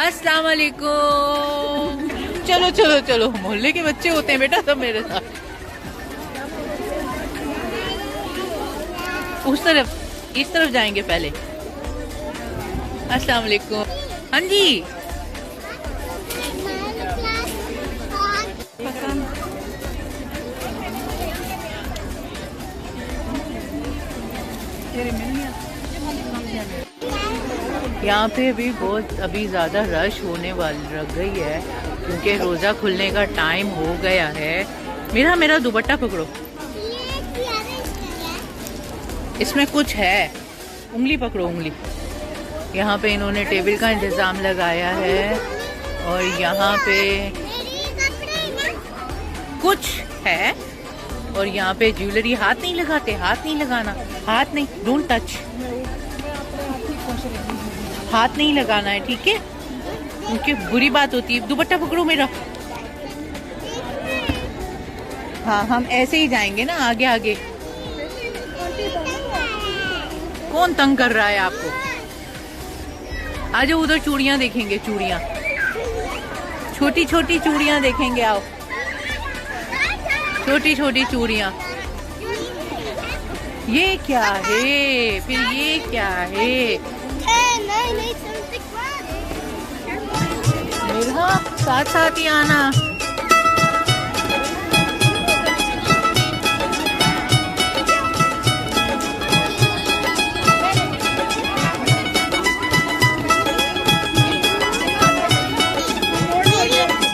अस्सलाम वालेकुम। चलो चलो चलो, मोहल्ले के बच्चे होते हैं बेटा सब मेरे साथ। उस तरफ, इस तरफ जाएंगे पहले। अस्सलाम वालेकुम। हाँ जी। यहाँ पे भी बहुत अभी ज़्यादा रश होने वाली लग गई है क्योंकि रोज़ा खुलने का टाइम हो गया है। मेरा दुपट्टा पकड़ो, इसमें कुछ है, उंगली पकड़ो उंगली। यहाँ पे इन्होंने टेबल का इंतज़ाम लगाया है और यहाँ पे कुछ है और यहाँ पे ज्वेलरी। हाथ नहीं लगाते, हाथ नहीं लगाना, हाथ नहीं, डोंट टच, हाथ नहीं लगाना है, ठीक है, क्योंकि बुरी बात होती है। दुपट्टा पकड़ो मेरा। हाँ हम ऐसे ही जाएंगे ना, आगे आगे। कौन तंग कर रहा है आपको? आ जाओ, उधर चूड़ियां देखेंगे, चूड़ियां, छोटी छोटी चूड़ियां देखेंगे। आओ, छोटी छोटी चूड़ियां। ये क्या है फिर, ये क्या है? मेरा साथ साथ ही आना।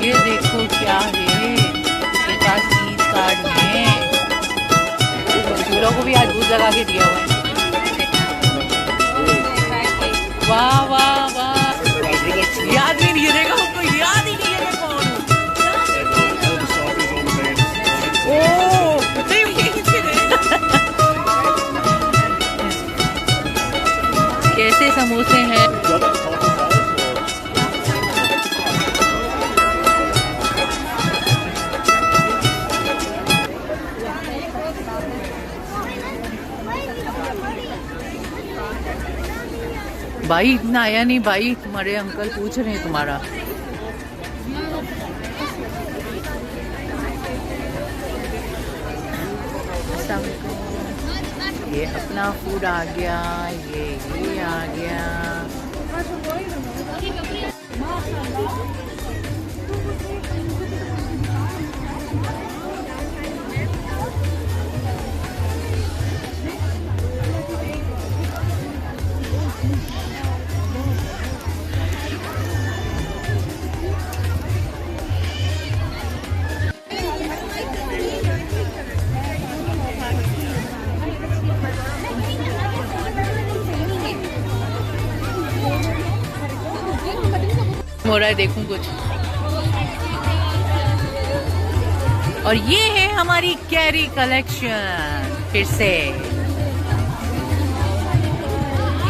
ये देखो क्या है, ये पास 30 कार्ड है। चूल्हों को भी आज दूध लगा के दिया हुआ है। वाह वाह वाह, याद भी नहीं रहेगा हमको, याद ही नहीं है कौन हूँ। कैसे समोसे हैं? भाई इतना आया नहीं भाई, तुम्हारे अंकल पूछ रहे हैं तुम्हारा। ये अपना फूड आ गया, ये आ गया। हो रहा है, देखूं कुछ। और ये है हमारी कैरी कलेक्शन। फिर से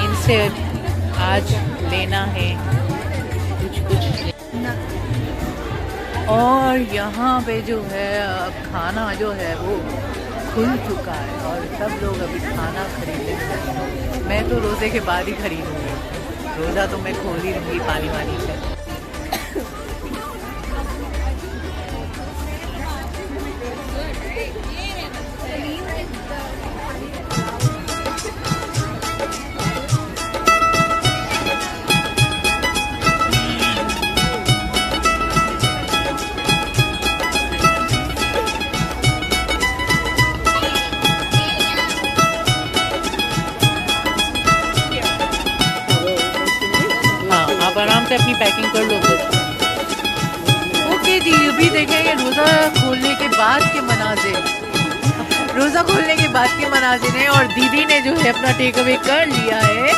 इनसे आज लेना है कुछ कुछ। और यहाँ पे जो है अब खाना जो है वो खुल चुका है और सब लोग अभी खाना खरीदेंगे। मैं तो रोजे के बाद ही खरीदूंगी, रोजा तो मैं खोल ही दूंगी पानी वानी से। आप आराम से अपनी पैकिंग कर लो। ओके जी, अभी देखेंगे रोज़ा खोलने के बाद के मनाजिर। रोज़ा खोलने के बाद के मनाजिर हैं और दीदी ने जो है अपना टेक अवे कर लिया है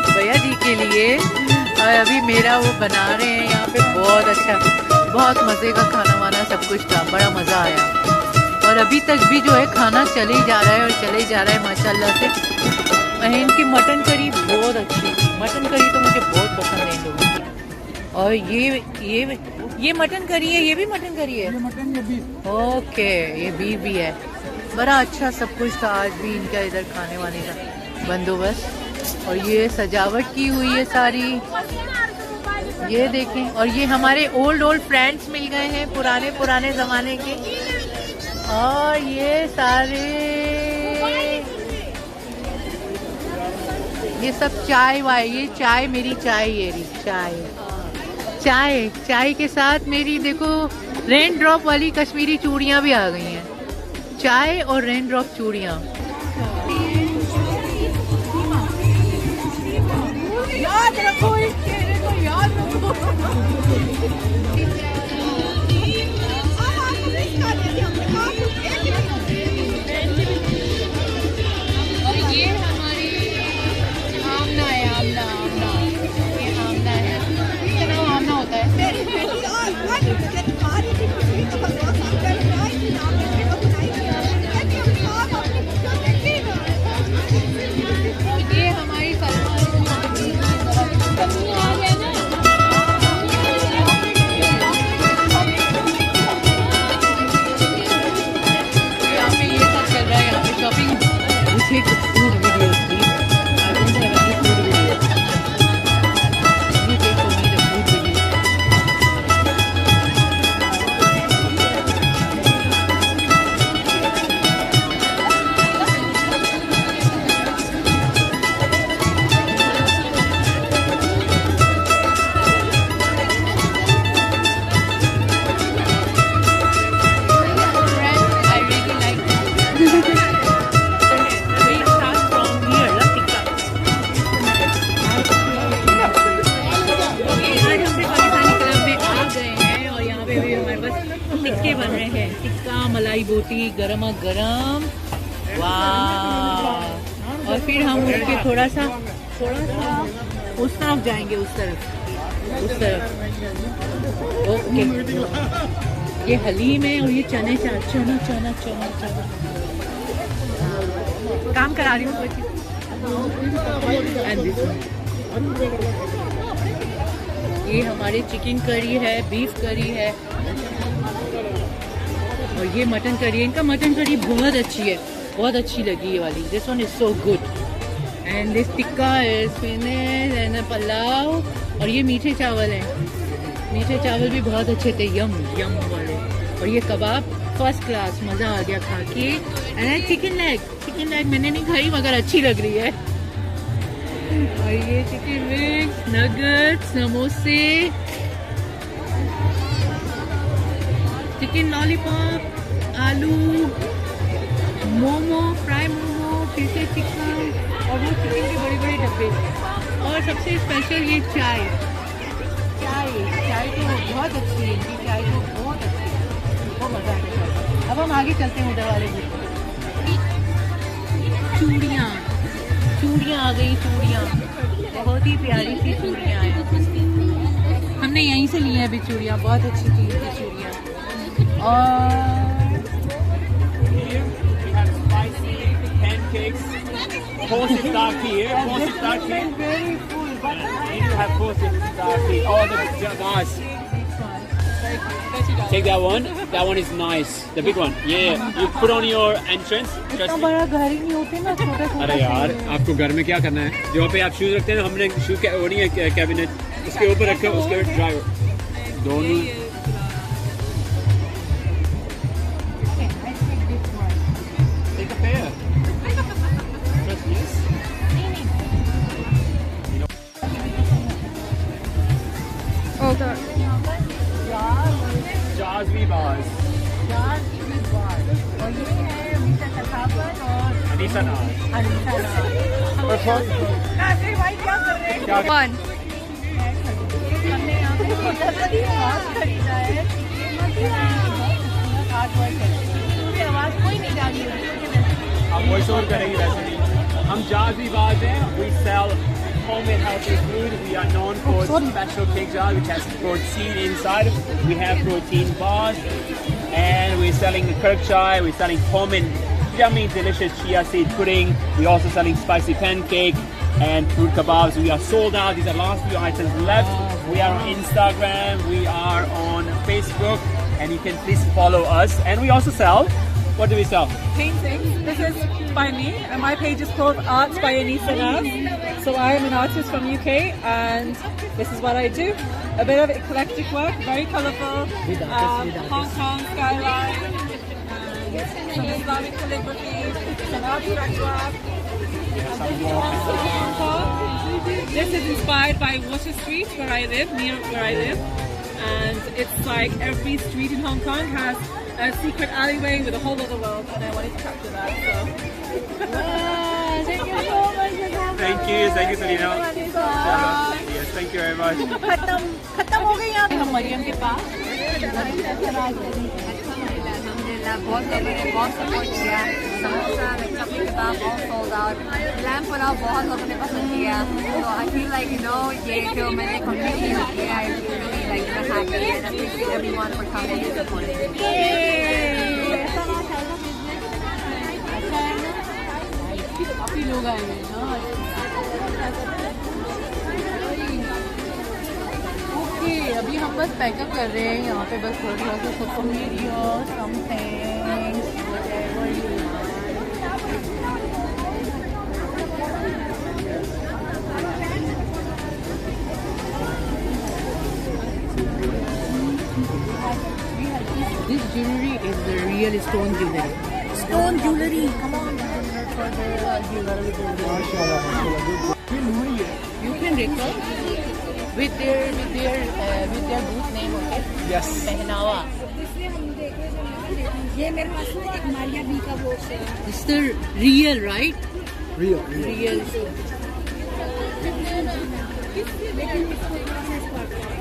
भैया जी के लिए और अभी मेरा वो बना रहे हैं यहाँ पे। बहुत अच्छा, बहुत मज़े का खाना वाना सब कुछ था, बड़ा मज़ा आया। और अभी तक भी जो है खाना चले ही जा रहा है और चले ही जा रहा है माशाल्लाह से। इनकी मटन करी बहुत अच्छी थी, मटन करी तो मुझे बहुत पसंद है इन लोगों की। और ये मटन करी है, ये भी मटन करी है, ये मटन ये बीफ। ओके, ये बीफ भी है। बड़ा अच्छा सब कुछ था आज भी इनका इधर खाने वाने का बंदोबस्त। और ये सजावट की हुई है सारी। ये देखें, और ये हमारे ओल्ड फ्रेंड्स मिल गए हैं, पुराने जमाने के। और ये सारे, ये सब चाय वाय, ये चाय, मेरी चाय, ये रही चाय। चाय के साथ मेरी देखो रेन ड्रॉप वाली कश्मीरी चूड़ियाँ भी आ गई हैं। चाय और रेन ड्रॉप चूड़ियाँ। याद रखो इस चेहरे को, याद रखो। और ये हमारी आमना है, आमना। ये आमना है, इसका नाम आमना होता है। ये हमारी take the food videos, please. I don't have any food videos. You take for me the food videos. Friends, I really like this. टिक्के बन रहे हैं, टिक्का मलाई बोटी गरमा गरम। वाह। और फिर हम उठ के थोड़ा सा उस तरफ जाएंगे, उस तरफ। ओके, ये हलीम है और ये चना। काम करा रही हूँ। ये हमारे चिकन करी है, बीफ करी है, और ये मटन करी है। इनका मटन करी बहुत अच्छी है, बहुत अच्छी लगी ये वाली। This one is so good. And this tikka is finish and pulao. और ये मीठे चावल हैं, मीठे चावल भी बहुत अच्छे थे, यम वाले। और ये कबाब फर्स्ट क्लास, मज़ा आ गया खा के। एंड चिकन लेग मैंने नहीं खाई मगर अच्छी लग रही है। और ये चिकन विंग्स, नगेट्स, समोसे, चिकन लॉलीपॉप, आलू, मोमो, फ्राई मोमो, फिर से चिकन, और वो चिकन के बड़े डब्बे। और सबसे स्पेशल ये चाय तो बहुत अच्छी है, इनकी चाय तो बहुत अच्छी है, बहुत मज़ा आता है। अब हम आगे चलते हैं उधर वाले ग्रुप। चूड़ियाँ आ गई, बहुत ही प्यारी सी चूड़ियाँ हैं। हमने यहीं से ली हैं अभी चूड़ियाँ, बहुत अच्छी थी ये चूड़ियाँ। Take that one. That one is nice. The big one. Yeah. You put on your entrance. इतना बड़ा घर ही नहीं होते ना, छोटा। अरे यार, आपको घर में क्या करना है? जो पे आप शूज रखते हैं, हमने शू वो नहीं है कैबिनेट, उसके ऊपर रखे, उसके ड्राइवर दोनों। Take a pair. Oh god. Jars भी bars. और ये है मीठा सखाफत और अनीसा नाम। भाई क्या कर रहे हैं? One. हमने यहाँ पे खरीदा है। पूरी आवाज कोई नहीं डाली है। आप वॉइस ओवर करेंगे वैसे नहीं। हम jars भी bars हैं। We sell homemade healthy food. We are known for special cake jar which has protein inside. We have protein bars, and we're selling the Kirk chai. We're selling homemade yummy delicious chia seed pudding. We're also selling spicy pancake and fruit kebabs. We are sold out. These are last few items left. We are on Instagram. We are on Facebook, and you can please follow us. And we also sell. What do we sell? Paintings. This is by me, and my page is called Arts by Anisa Naz. So I am an artist from UK, and this is what I do. a bit of eclectic work, very colourful. Hong Kong skyline, and some Islamic calligraphy, some abstract work. Hong Kong. This is inspired by Water Street, where I live, near where I live. And it's like every street in Hong Kong has a secret alleyway with a whole other world, and I wanted to capture that. So. Thank you so much. Thank you, Selina. Yes, thank you very much. खत्म हो गई आप हम मरियम के पास अल्हम्दुलिल्लाह बहुत लोगों ने बहुत सपोर्ट किया समोसा कपड़े किताब बहुत सोल्ड आउट लैम्प पुलाव बहुत लोगों ने पसंद किया तो I feel like you know ये जो मैंने कम्युनिटी किया I feel really like happy and appreciate everyone for coming and supporting काफी लोग आए हैं ना ओके अभी हम बस पैकअप कर रहे हैं यहाँ पे बस थोड़ा सा कश्मीरी और something This jewelry is the real stone jewelry. Stone jewelry. Come on. You can recall with their booth name, okay? Yes. पहनावा. ये मेरे पास ना एक मारिया बी का बॉक्स है It's the real, right? Real. Real. लेकिन इसको प्रोसेस करते हैं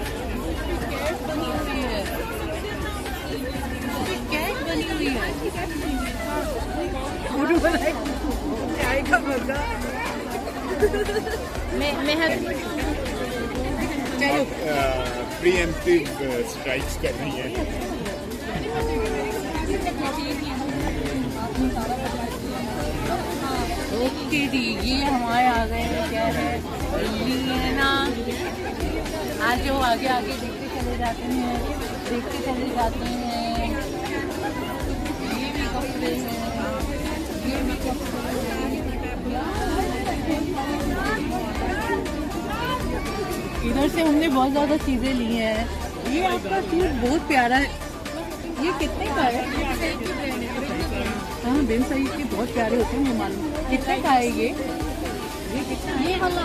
कैट बनी हुई है. चाय का मजा. मैं have चलो Preemptive strikes कर रही है. ओके दी ये हमारे आ गए हैं क्या है लीना आज जो आगे आगे देखते चले जाते हैं ये भी कपड़े हैं ये भी कपड़े हैं इधर से हमने बहुत ज़्यादा चीज़ें ली हैं ये आपका सूट बहुत प्यारा है ये कितने का है हाँ बिन सही के बहुत प्यारे होते हैं मालूम कितने का है ये कितना ये वाला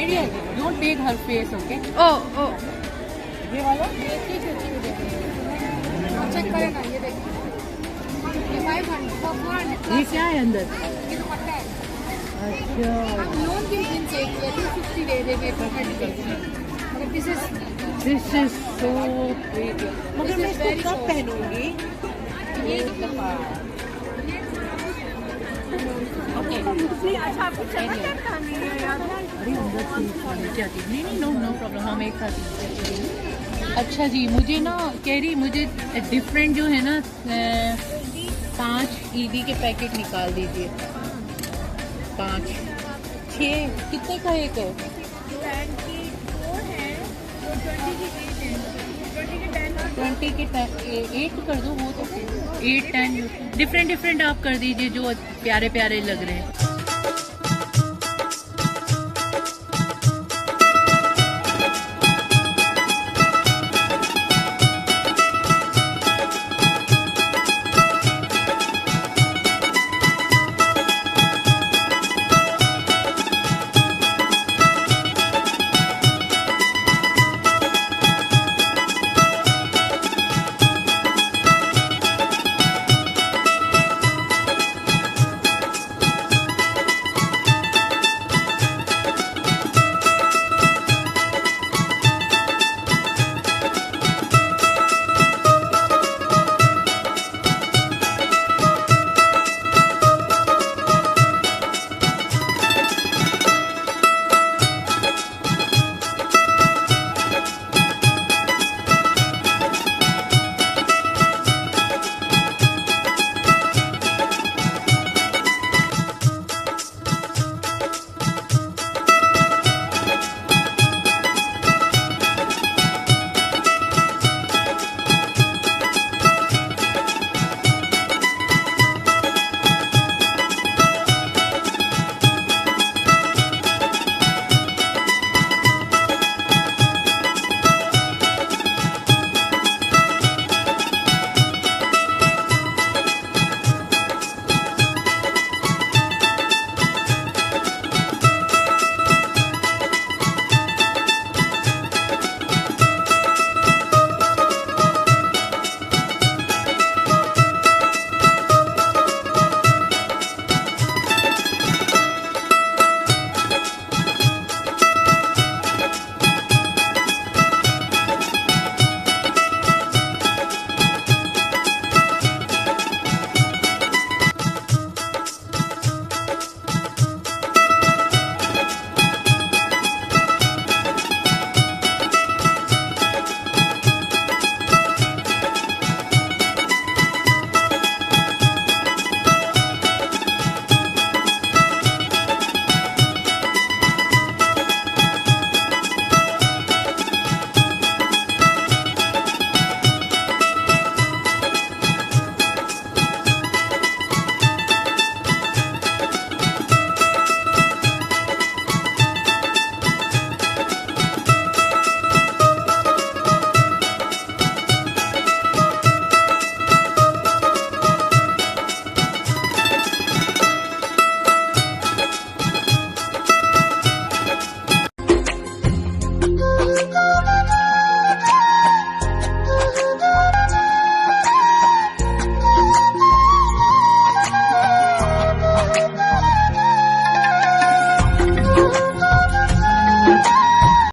area don't take her face okay Oh, oh. ये वाला चेक करें ना ये देखिए ये 500 ये क्या है अंदर ये दुपट्टा है अच्छा लोन की दिन से 250 दे देंगे 30 मगर this is this is so great मगर मैं इसको कब पहनूंगी ये दफा अच्छा आपको चमकदार खानी है यार अरे अंदर से नीचे आती नहीं नो प्रॉब्लम हम एक साथ अच्छा जी मुझे ना कह रही मुझे डिफरेंट जो है ना 5 ईदी के पैकेट निकाल दीजिए 5 6 कितने का एक है 20 के 8 कर दो वो तो 8 10 डिफरेंट आप कर दीजिए जो प्यारे प्यारे लग रहे हैं